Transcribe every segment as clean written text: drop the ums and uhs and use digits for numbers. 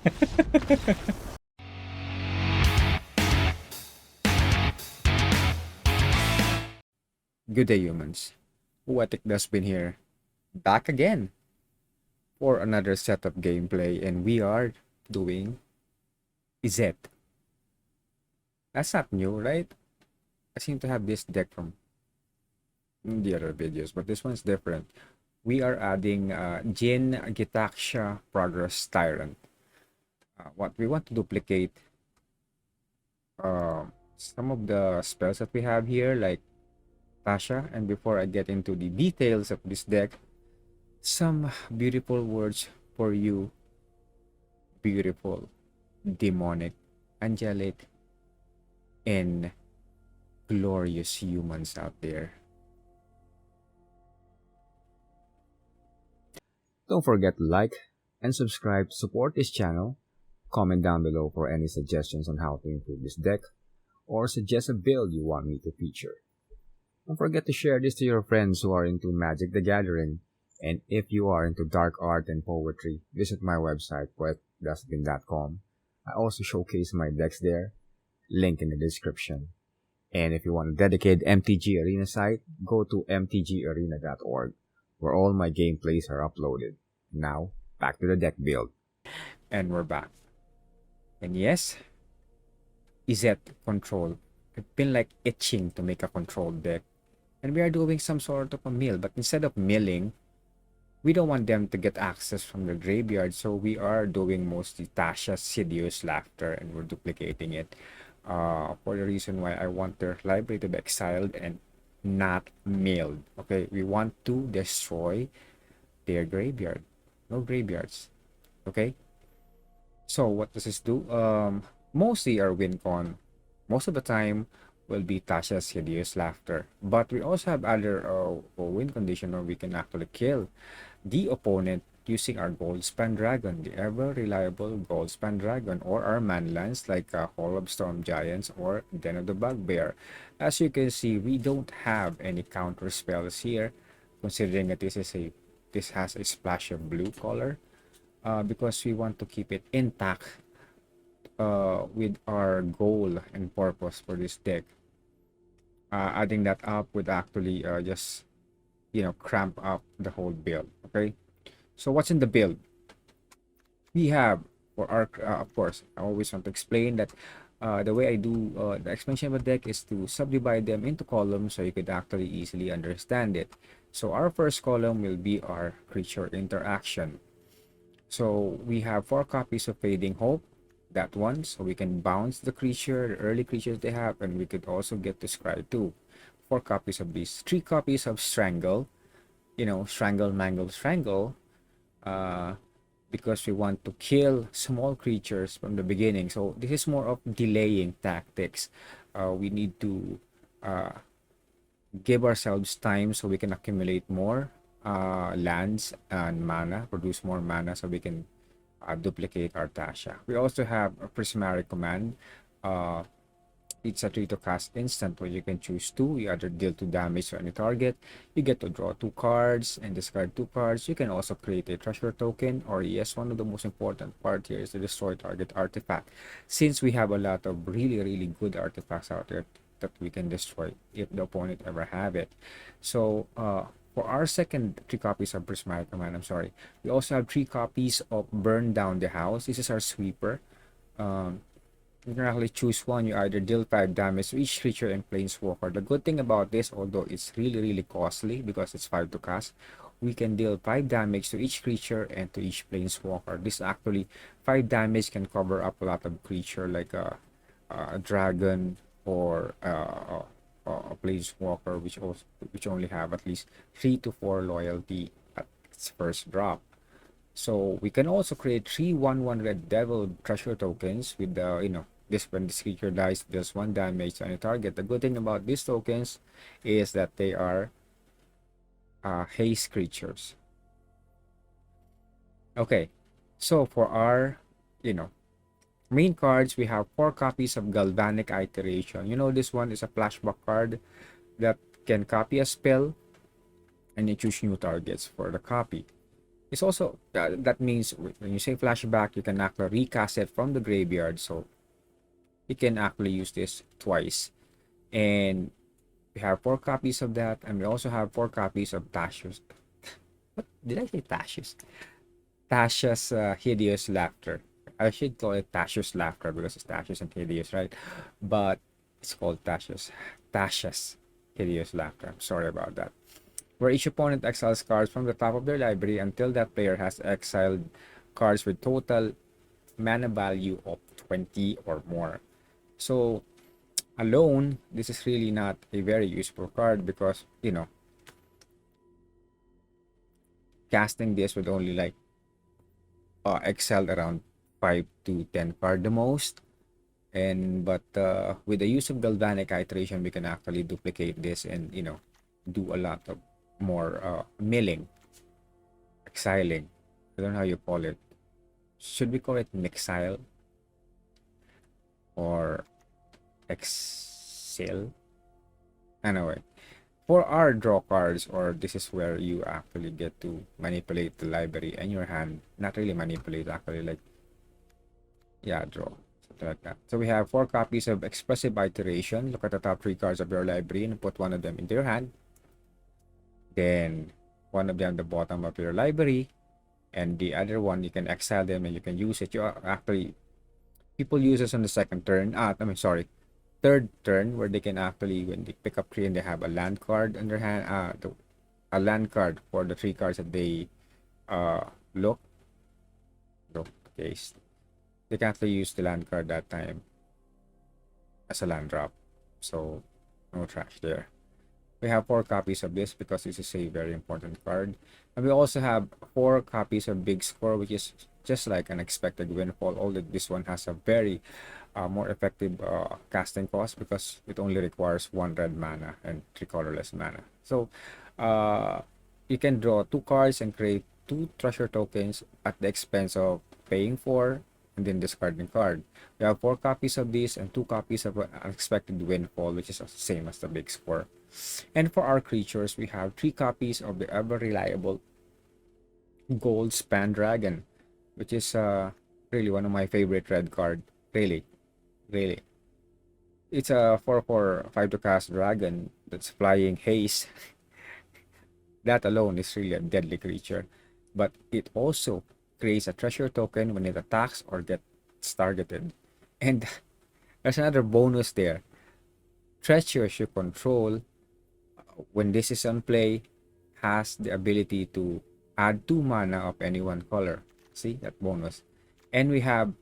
Good day, humans. Poetic Dustbin here, back again for another set of gameplay, and we are doing Izzet. That's not new, right? I seem to have this deck from the other videos, but this one's different. We are adding Jin-Gitaxia Progress Tyrant. What we want to duplicate some of the spells that we have here, like Tasha. And before I get into the details of this deck, some beautiful words for you, beautiful, demonic, angelic, and glorious humans out there. Don't forget to like and subscribe to support this channel. Comment down below for any suggestions on how to improve this deck, or suggest a build you want me to feature. Don't forget to share this to your friends who are into Magic the Gathering. And if you are into dark art and poetry, visit my website, poetdustbin.com. I also showcase my decks there, link in the description. And if you want a dedicated MTG Arena site, go to mtgarena.org, where all my gameplays are uploaded. Now, back to the deck build. And we're back. And yes, Izzet control. I've been like itching to make a control deck. And we are doing some sort of a mill, but instead of milling, we don't want them to get access from the graveyard, so we are doing mostly Tasha's Hideous Laughter, and we're duplicating it for the reason why I want their library to be exiled and not milled. Okay, we want to destroy their graveyard. No graveyards. Okay, so what does this do? Mostly our wincon, most of the time, will be Tasha's Hideous Laughter, but we also have other win condition where we can actually kill the opponent using our Goldspan Dragon, the ever reliable Goldspan Dragon, or our manlands like Hall of Storm Giants or Den of the Bugbear. As you can see, we don't have any counter spells here, considering that this has a splash of blue color, because we want to keep it intact with our goal and purpose for this deck. Adding that up would actually just cramp up the whole build. Okay, so what's in the build? We have for our of course, I always want to explain that the way I do the explanation of a deck is to subdivide them into columns so you could actually easily understand it. So our first column will be our creature interaction. So we have 4 copies of Fading Hope, that one, so we can bounce the creature, the early creatures they have, and we could also get to scry too. 4 copies of these, 3 copies of Strangle, Strangle, Mangle, Strangle, because we want to kill small creatures from the beginning. So this is more of delaying tactics. We need to give ourselves time so we can accumulate more lands and mana, produce more mana, so we can duplicate our Tasha. We also have a Prismari Command. It's a 3 to cast instant where you can choose 2. You either deal 2 damage to any target. You get to draw 2 cards and discard 2 cards. You can also create a treasure token, or yes, one of the most important part here is to destroy target artifact, since we have a lot of really good artifacts out there that we can destroy if the opponent ever have it. So for our second 3 copies of Prismari Command, we also have 3 copies of Burn Down the House. This is our sweeper. You can actually choose one. You either deal 5 damage to each creature and planeswalker. The good thing about this, although it's really costly because it's 5 to cast, we can deal 5 damage to each creature and to each planeswalker. This actually 5 damage can cover up a lot of creature like a dragon or a planeswalker, which only have at least 3 to 4 loyalty at its first drop. So we can also create 3 1/1 red devil treasure tokens with the this, when this creature dies, deals 1 damage to any target. The good thing about these tokens is that they are haste creatures. Okay, so for our main cards, we have 4 copies of Galvanic Iteration. This one is a flashback card that can copy a spell and you choose new targets for the copy. It's also that means when you say flashback, you can actually recast it from the graveyard, so you can actually use this twice. And we have 4 copies of that, and we also have 4 copies of Tasha's. What did I say? Tasha's Hideous Laughter. I should call it Tasha's Laughter because it's Tasha's and Hideous, right? But it's called Tasha's Hideous Laughter. I'm sorry about that. Where each opponent exiles cards from the top of their library until that player has exiled cards with total mana value of 20 or more. So alone, this is really not a very useful card because, you know, casting this would only like excel around 5 to 10 card the most. And but with the use of Galvanic Iteration, we can actually duplicate this and, you know, do a lot of more milling, exiling. I don't know how you call it. Should we call it mixile or exile? Anyway, for our draw cards, or this is where you actually get to manipulate the library and your hand. Not really manipulate, actually, like, yeah, draw. Something like that. So we have 4 copies of Expressive Iteration. Look at the top 3 cards of your library and put one of them into your hand. Then one of them at the bottom of your library, and the other one you can exile them and you can use it. You actually, people use this on the second turn. Third turn, where they can actually, when they pick up 3 and they have a land card in their hand, a land card for the 3 cards that they look. Case, they can actually use the land card that time as a land drop. So no trash there. We have 4 copies of this because this is a very important card. And we also have 4 copies of Big Score, which is just like an expected Windfall, although this one has a very more effective casting cost because it only requires 1 red mana and 3 colorless mana. So you can draw 2 cards and create 2 treasure tokens at the expense of paying 4 and then discarding card. We have 4 copies of this and 2 copies of Unexpected Windfall, which is the same as the Big Score. And for our creatures, we have 3 copies of the ever reliable Goldspan Dragon, which is really one of my favorite red card. Really. It's a 4/4 5 to cast dragon that's flying haste. That alone is really a deadly creature. But it also creates a treasure token when it attacks or gets targeted. And there's another bonus there. Treasures you control, when this is on play, has the ability to add 2 mana of any one color. See that bonus. And we have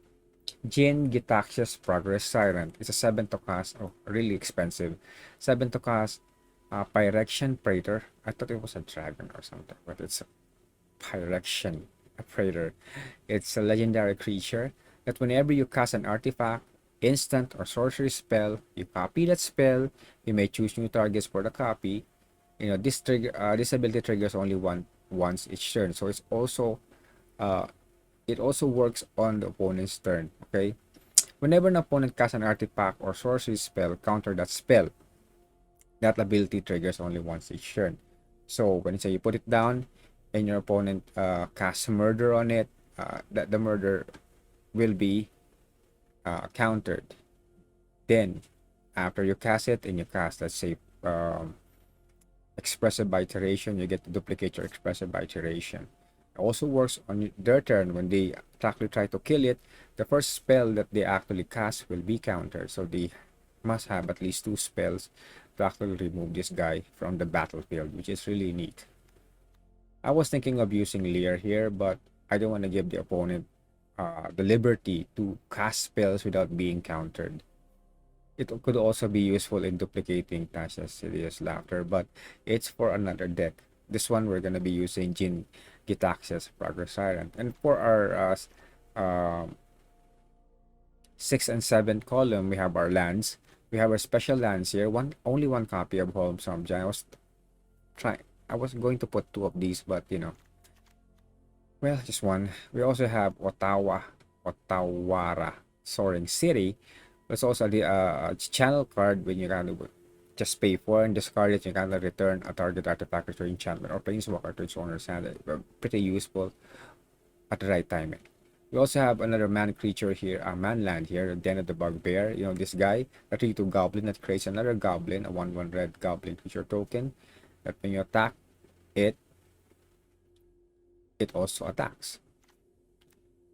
Jin-Gitaxias Progress Tyrant. It's a 7 to cast. Oh, really expensive. 7 to cast. Pyrexian Praetor. I thought it was a dragon or something, but it's a Pyrexian Praetor. It's a legendary creature that whenever you cast an artifact, instant, or sorcery spell, you copy that spell. You may choose new targets for the copy. You know, this ability triggers only once each turn. So it's also it also works on the opponent's turn. Okay, whenever an opponent casts an artifact or sorcery spell, counter that spell. That ability triggers only once each turn. So when you put it down and your opponent casts murder on it, that the murder will be countered. Then after you cast it and you cast, let's say, Expressive Iteration, you get to duplicate your Expressive Iteration. It also works on their turn. When they actually try to kill it, the first spell that they actually cast will be countered. So they must have at least 2 spells to actually remove this guy from the battlefield, which is really neat. I was thinking of using Leer here, but I don't want to give the opponent the liberty to cast spells without being countered. It could also be useful in duplicating Tasha's Hideous Laughter, but it's for another deck. This one we're going to be using Jin-Gitaxias Progress Tyrant. And for our 6th and 7th column, we have our lands. We have our special lands here. Only one copy of Home Somja. I was going to put 2 of these, but you know, well, just one. We also have Ottawara Soaring City. There's also the channel card when you kind of just pay 4 and discard it. You can return a target artifact or enchantment or planeswalker to its owner's hand. Pretty useful at the right timing. We also have another man creature here, a man land here, Den of the Bugbear. You know, this guy, a 3/2 goblin that creates another goblin, a 1/1 red goblin creature token. That when you attack it, it also attacks.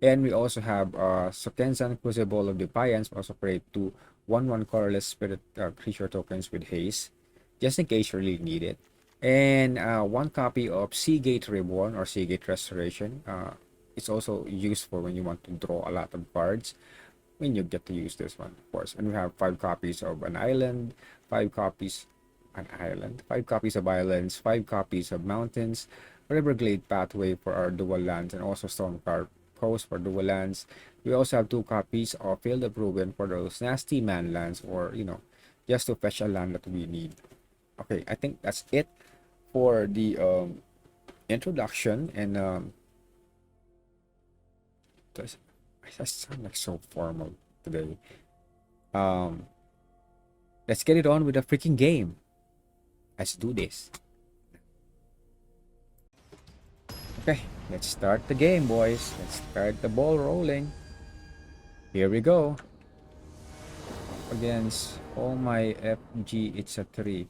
And we also have Sokenzan Crucible of Defiance, also create 2 1/1 colorless spirit creature tokens with haste, just in case you really need it. And 1 copy of Seagate Reborn or Seagate Restoration. It's also useful when you want to draw a lot of cards. When you get to use this one, of course. And we have 5 copies of an island, 5 copies of islands, 5 copies of mountains, Riverglide Pathway for our dual lands, and also Stormcarved Coast for dual lands. We also have 2 copies of Field of Ruin for those nasty man lands, or you know, just to fetch a land that we need. Okay, I think that's it for the introduction. And I sound like so formal today. Let's get it on with the freaking game. Let's do this. Okay, let's start the game, boys. Let's start the ball rolling. Here we go. Against all my FG, it's a 3.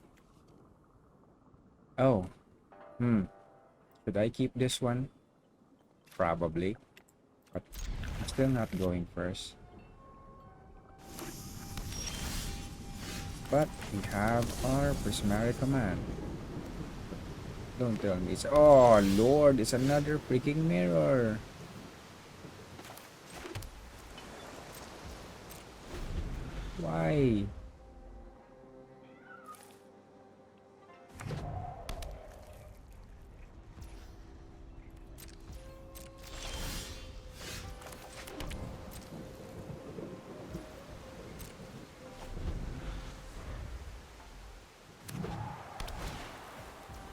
Oh. Should I keep this one? Probably. But I'm still not going first. But we have our Prismari Command. Don't tell me it's... Oh, Lord, it's another freaking mirror. Why?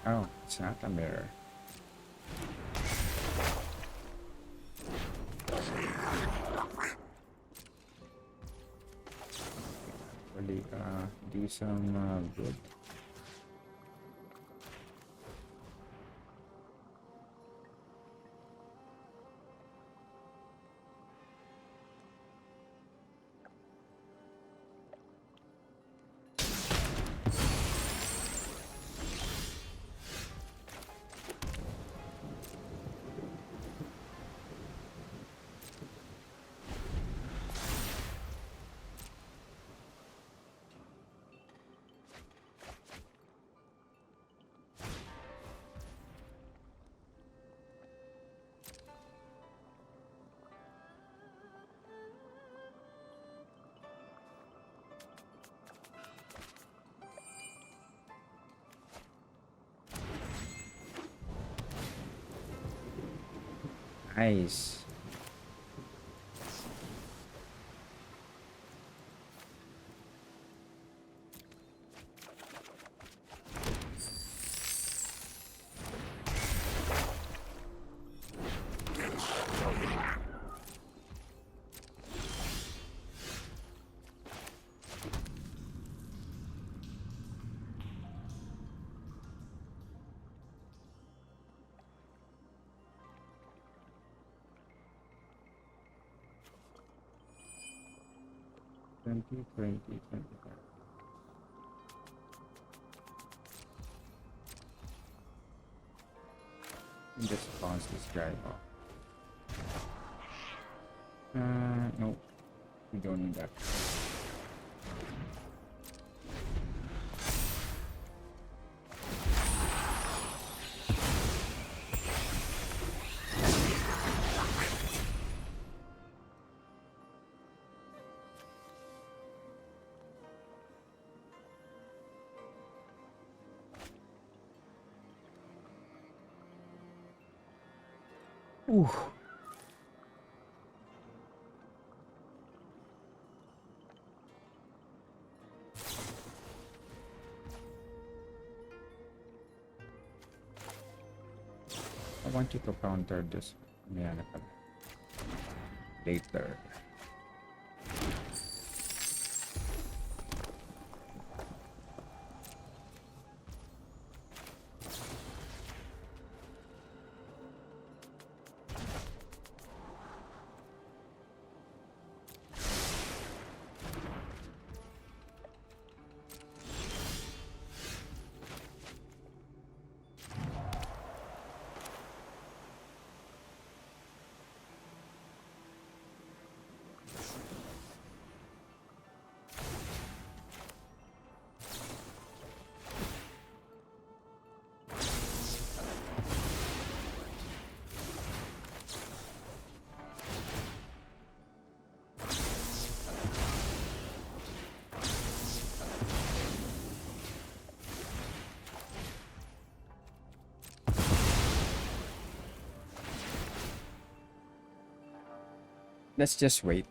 Oh, it's not a mirror. Really, do some good. Nice. Twenty, 25. Just bounce this guy off. No, we don't need that. Ooh. I want you to counter this later. Let's just wait.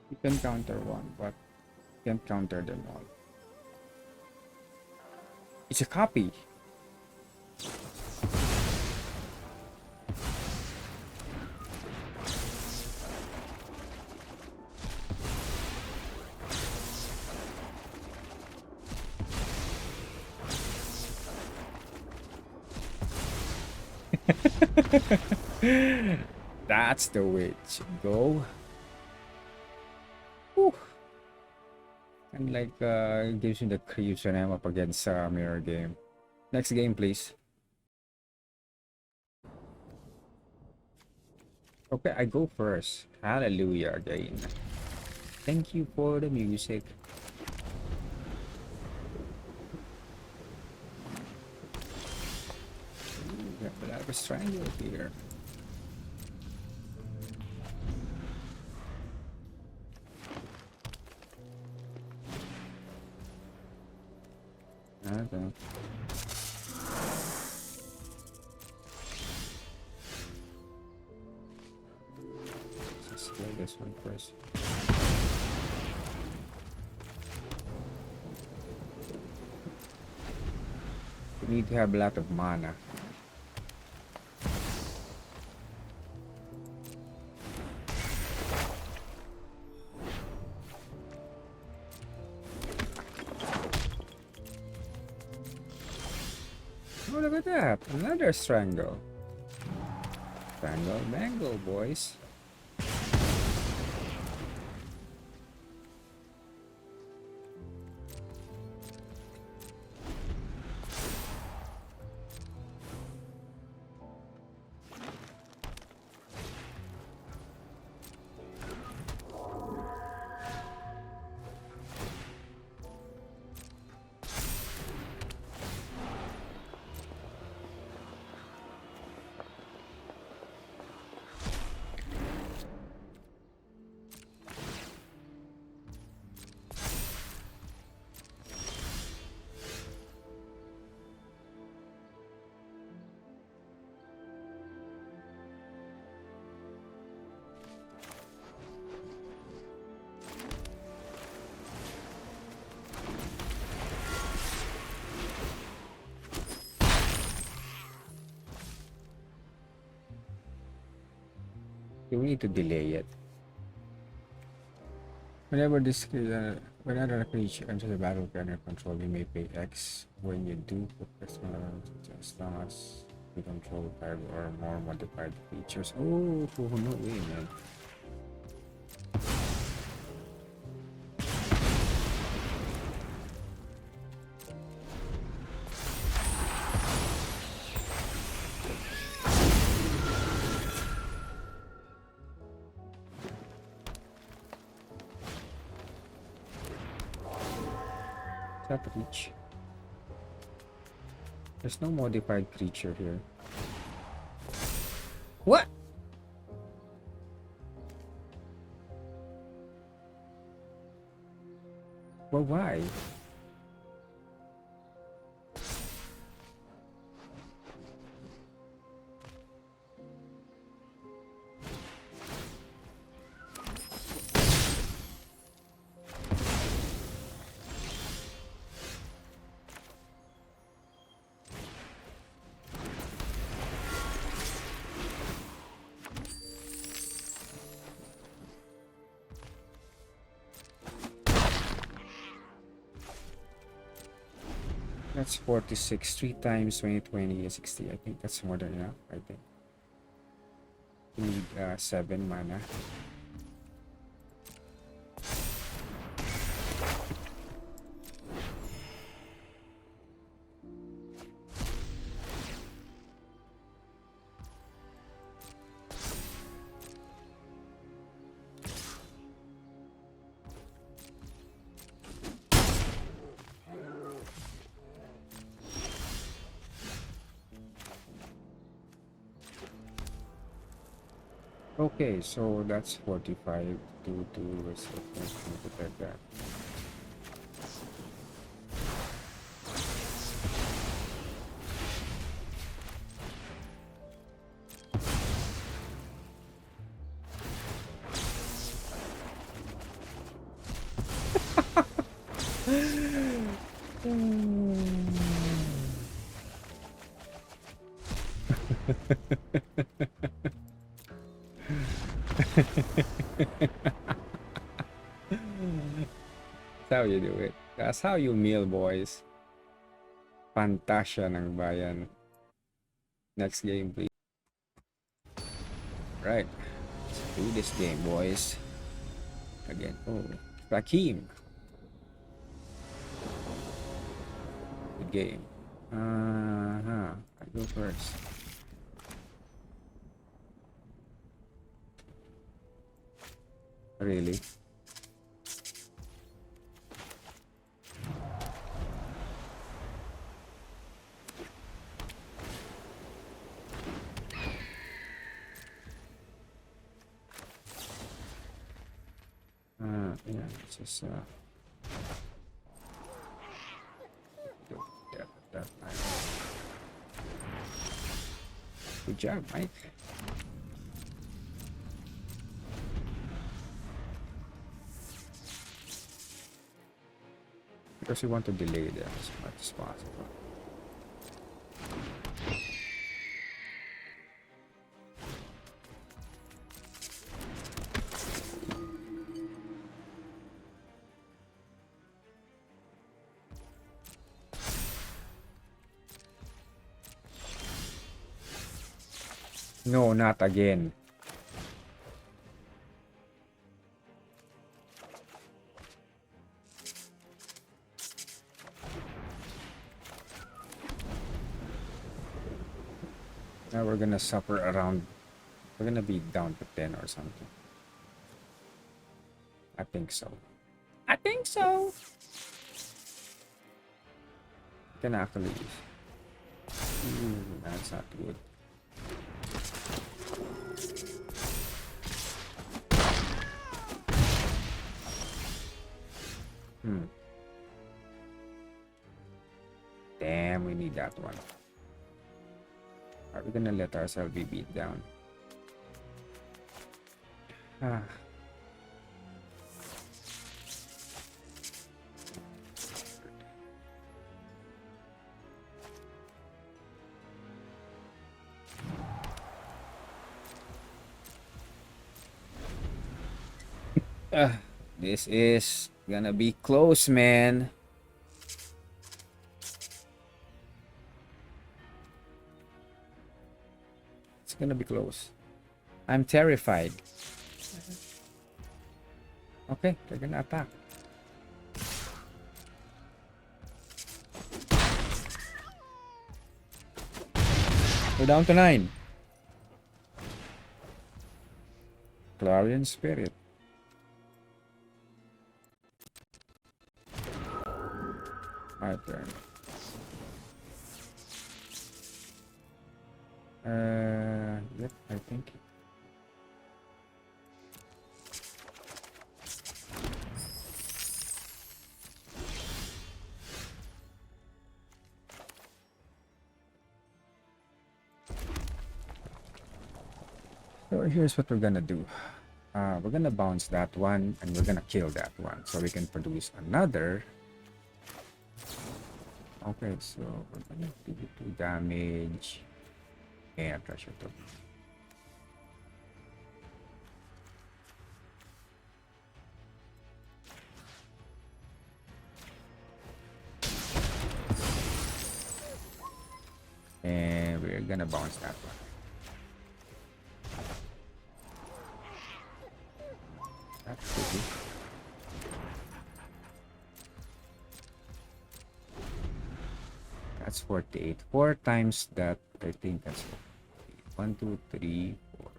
You can counter one, but you can't counter them all. It's a copy. That's the way it should go. Whew. And like gives me the creeps when I'm up against mirror game. Next game, please. Okay, I go first. Hallelujah again. Thank you for the music. But I have a Strangle here. Okay. Let's kill this one first. We need to have a lot of mana. Oh, look at that! Another Strangle. Strangle Mangle, boys. We need to delay it. Whenever whenever a creature enters the battlefield under control, you may pay X. When you do, as long as you control 5 or more modified creatures. Oh, no way, man. Reach. There's no modified creature here. What? Well, why? That's 46. 3 times 20 is 60. I think that's more than enough. I think we need 7 mana. Okay, so that's 45 to let's protect that. That's how you do it. That's how you meal, boys. Tasha ng bayan. Next game, please. Right. Let's do this game, boys. Again. Oh, Rakim. Good game. I go first. Really? Yeah, it's just that. Good job, Mike. Because we want to delay them as much as possible. No, not again. Now we're gonna suffer around. We're gonna be down to 10 or something. I think so. I think so. Can actually. That's not good. Damn, we need that one. Are we gonna let ourselves be beat down? This is gonna be close, man. It's gonna be close. I'm terrified. Okay, they're gonna attack. We're down to 9. Clarion Spirit. My turn. Yep, I think. So here's what we're gonna do. We're gonna bounce that one and we're gonna kill that one so we can produce another. Okay, so we're gonna do 2 damage and pressure to. And we're gonna bounce that one. That's pretty. That's 48. 4 times that, I think that's 1, 2, 3, 4.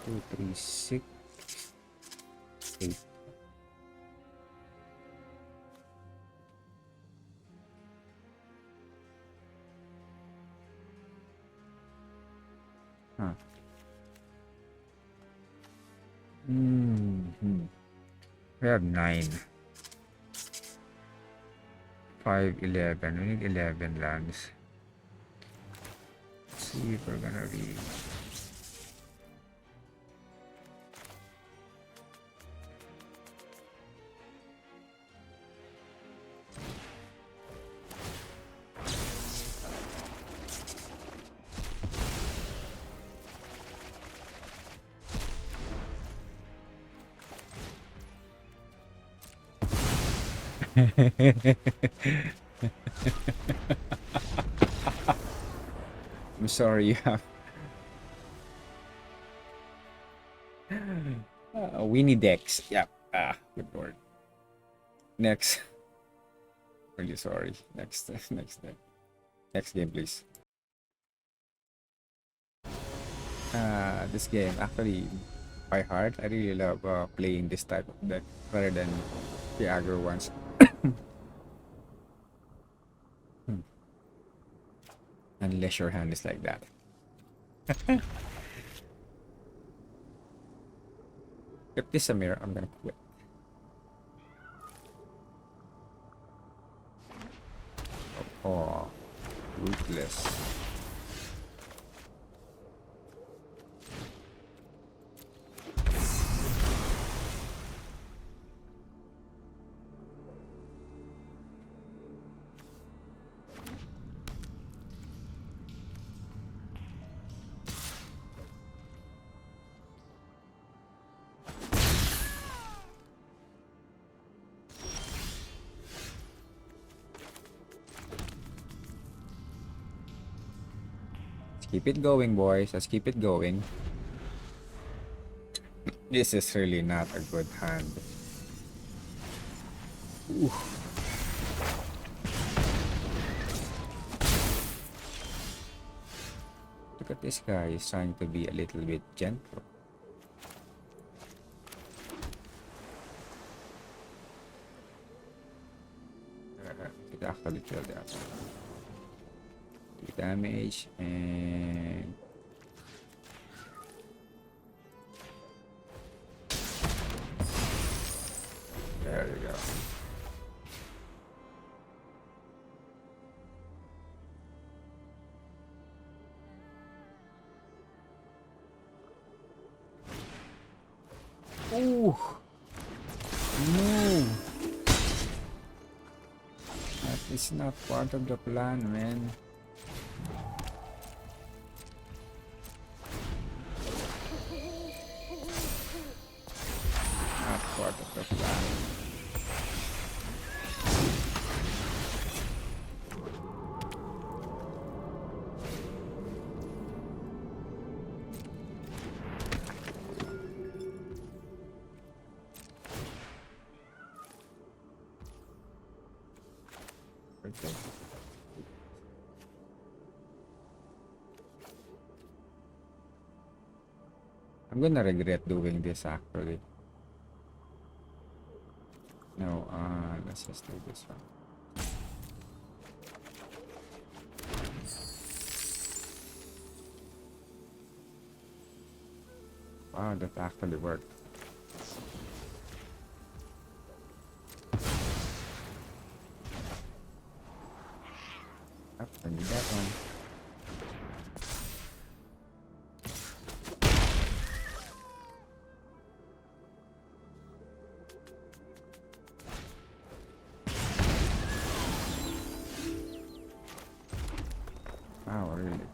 2, 3, 6, 8. Huh. We have 9. 5, 11. We need 11 lands. Let's see if we're gonna read. I'm sorry you have Winnie Dex. Yep. Good lord. Next. Really sorry. Next game, please. This game actually by heart. I really love playing this type of deck rather than the aggro ones. Unless your hand is like that. If this is a mirror, I'm gonna quit. Oh, ruthless. Keep it going, boys. Let's keep it going. This is really not a good hand. Ooh. Look at this guy. He's trying to be a little bit gentle. It actually killed that. Damage and there you go. Oh no, that is not part of the plan, man. Part of the plan. Okay. I'm gonna regret doing this actually. No, let's just do this one. Wow, that actually worked. I need that one. Wow, really?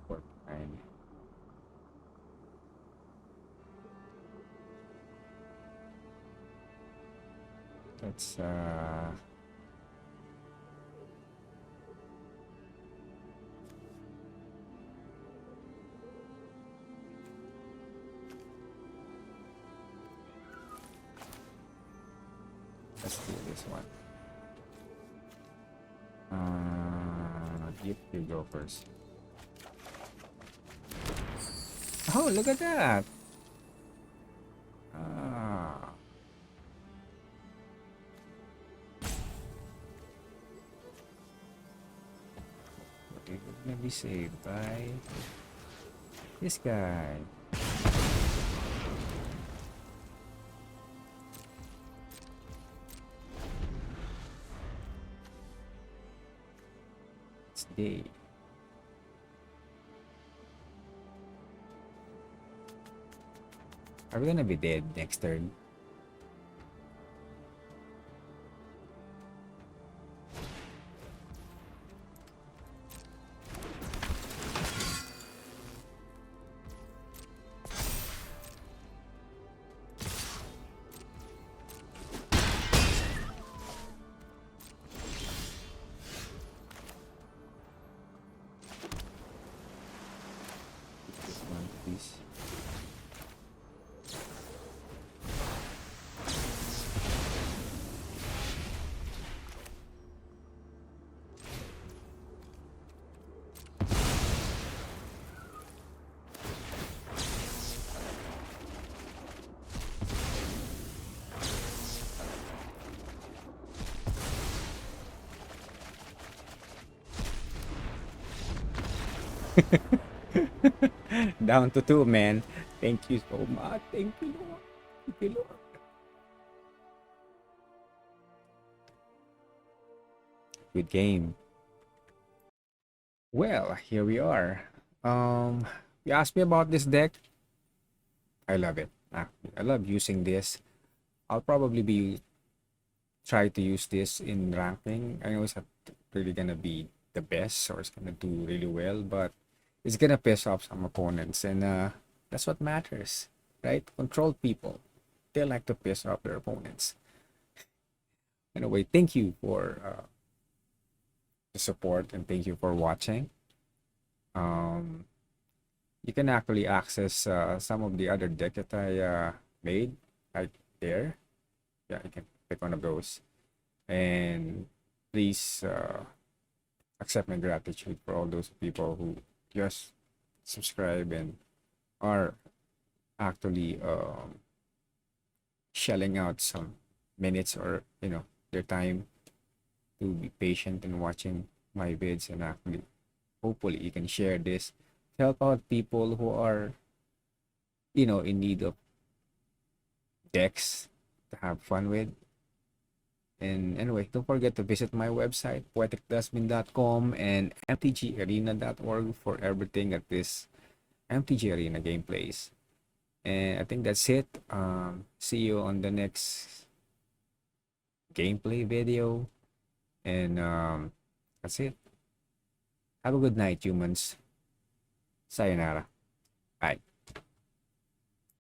What kind? Let's do this one. You go first. Oh, look at that. Ah. Okay, we're gonna be saved by this guy. It's day. Are we gonna be dead next turn? One, please. Down to 2, man. Thank you so much. Thank you, Lord. Thank you, Lord. Good game. Well, here we are. You asked me about this deck. I love it. I love using this. I'll probably be try to use this in ranking. I know it's not really gonna be the best or it's gonna do really well, but it's gonna piss off some opponents, and that's what matters, right? Control people. They like to piss off their opponents. Anyway, thank you for the support and thank you for watching. You can actually access some of the other deck that I made right there. Yeah, you can pick one of those. And please accept my gratitude for all those people who just subscribe and are actually shelling out some minutes or their time to be patient in watching my vids, and actually hopefully you can share this to help out people who are in need of decks to have fun with. And anyway, don't forget to visit my website, poeticdustbin.com and mtgarena.org for everything at this MTG Arena gameplays. And I think that's it. See you on the next gameplay video. And that's it. Have a good night, humans. Sayonara. Bye.